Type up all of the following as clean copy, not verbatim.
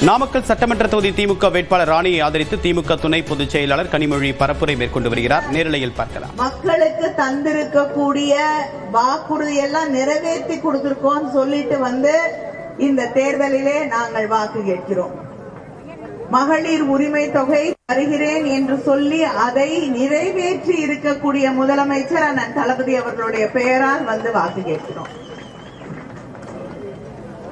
நாமக்கல் சட்டமன்ற தொகுதி திமுக வேட்பாளர் ராணியை ஆதரித்து திமுக துணை பொதுச் செயலாளர் கனிமொழி பரப்புரை மேற்கொண்டு வருகிறார். நேரலையில் பார்க்கலாம். மக்களுக்கு தந்திருக்கக்கூடிய வாக்குறுதி எல்லாம் நிறைவேற்றி கொடுத்திருக்கோம் சொல்லிட்டு வந்து இந்த தேர்தலிலே நாங்கள் வாக்கு கேட்கிறோம். மகளிர் உரிமை தொகை தருகிறேன் என்று சொல்லி அதை நிறைவேற்றி இருக்கக்கூடிய முதலமைச்சர் அண்ணன் தளபதி அவர்களுடைய பெயரால் வந்து வாக்கு கேட்கிறோம்.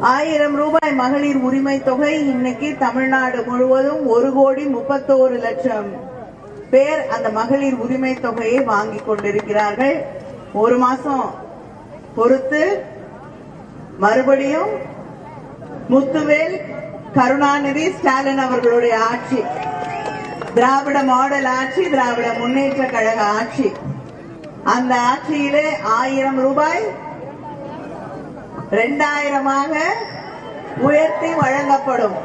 1000 ரூபாய் மகளிர் உரிமை தொகை இன்னைக்கு தமிழ்நாடு முழுவதும் 1,31,00,000 பேர் அந்த மகளிர் உரிமை தொகையை வாங்கிக் கொண்டிருக்கிறார்கள். ஒரு மாசம் பொறுத்து மறுபடியும் முத்துவேல், கருணாநிதி, ஸ்டாலின் அவர்களுடைய ஆட்சி, திராவிட மாடல் ஆட்சி, திராவிட முன்னேற்ற கழக ஆட்சி, அந்த ஆட்சியிலே 1000 ரூபாய் 2000 உயர்த்தி வழங்கப்படும்.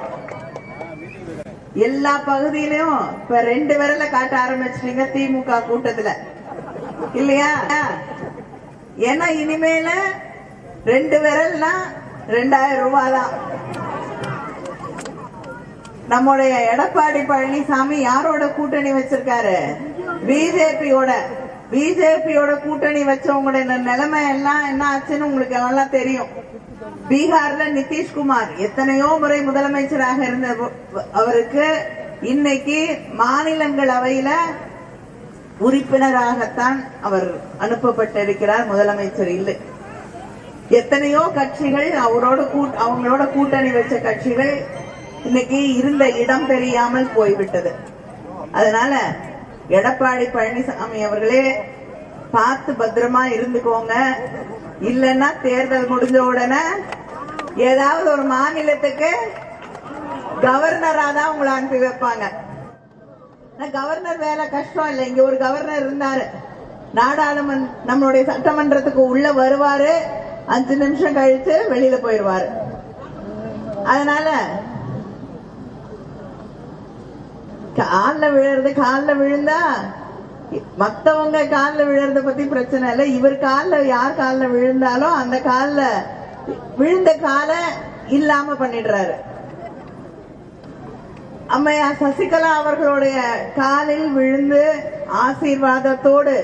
எல்லா பகுதியிலும் இப்ப 2 விரல காட்ட ஆரம்பிச்சிட்டீங்க திமுக கூட்டத்துல இல்லையா? ஏன்னா இனிமேல 2 விரல்னா 2000 ரூபாய் தான். நம்முடைய எடப்பாடி பழனிசாமி யாரோட கூட்டணி வச்சிருக்காரு? பிஜேபியோட கூட்டணி வச்சவங்களுடைய நிலைமை எல்லாம் என்ன ஆச்சுன்னு உங்களுக்கு நல்லா தெரியும். பீகார்ல நிதிஷ்குமார் எத்தனையோ முறை முதலமைச்சராக இருந்த அவருக்கு இன்னைக்கு மாநிலங்களவையில உறுப்பினராகத்தான் அவர் அனுப்பப்பட்டிருக்கிறார், முதலமைச்சர் இல்லை. எத்தனையோ கட்சிகள் அவங்களோட கூட்டணி வச்ச கட்சிகள் இன்னைக்கு இருந்த இடம் தெரியாமல் போய்விட்டது. அதனால எடப்பாடி பழனிசாமி அவர்களே பார்த்து பத்திரமா இருந்துக்கோங்க. இல்லன்னா தேர்தல் முடிஞ்ச உடனே ஏதாவது ஒரு மாநிலத்துக்கு கவர்னரா தான் உங்களை அனுப்பி வைப்பாங்க. கவர்னர் வேலை கஷ்டம் இல்லை. இங்க ஒரு கவர்னர் இருந்தாரு, நம்மளுடைய சட்டமன்றத்துக்கு உள்ள வருவாரு, 5 நிமிஷம் கழிச்சு வெளியில போயிருவாரு. அதனால காலில் விழுந்தா மத்தவங்க காலில் விழுறத பத்தி பிரச்சனை இல்லை. இவர் யார் காலில் விழுந்தாலும் அந்த விழுந்த காலை இல்லாம பண்ணிடுறாரு. அம்மையா சசிகலா அவர்களுடைய காலில் விழுந்து ஆசீர்வாதத்தோடு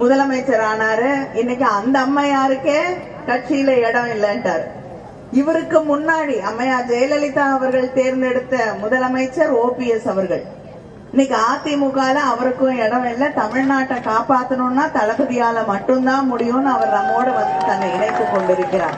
முதலமைச்சர் ஆனாரு. இன்னைக்கு அந்த அம்மையாருக்கே கட்சியில இடம் இல்லைன்றார். இவருக்கு முன்னாடி அம்மையா ஜெயலலிதா அவர்கள் தேர்ந்தெடுத்த முதலமைச்சர் OPS அவர்கள். இன்னைக்கு அதிமுக அவருக்கும் இடம் இல்லை. தமிழ்நாட்டை காப்பாற்றணும்னா தளபதியால மட்டும்தான் முடியும்னு அவர் நம்மோடு வந்து தன்னை இணைத்துக் கொண்டிருக்கிறார்.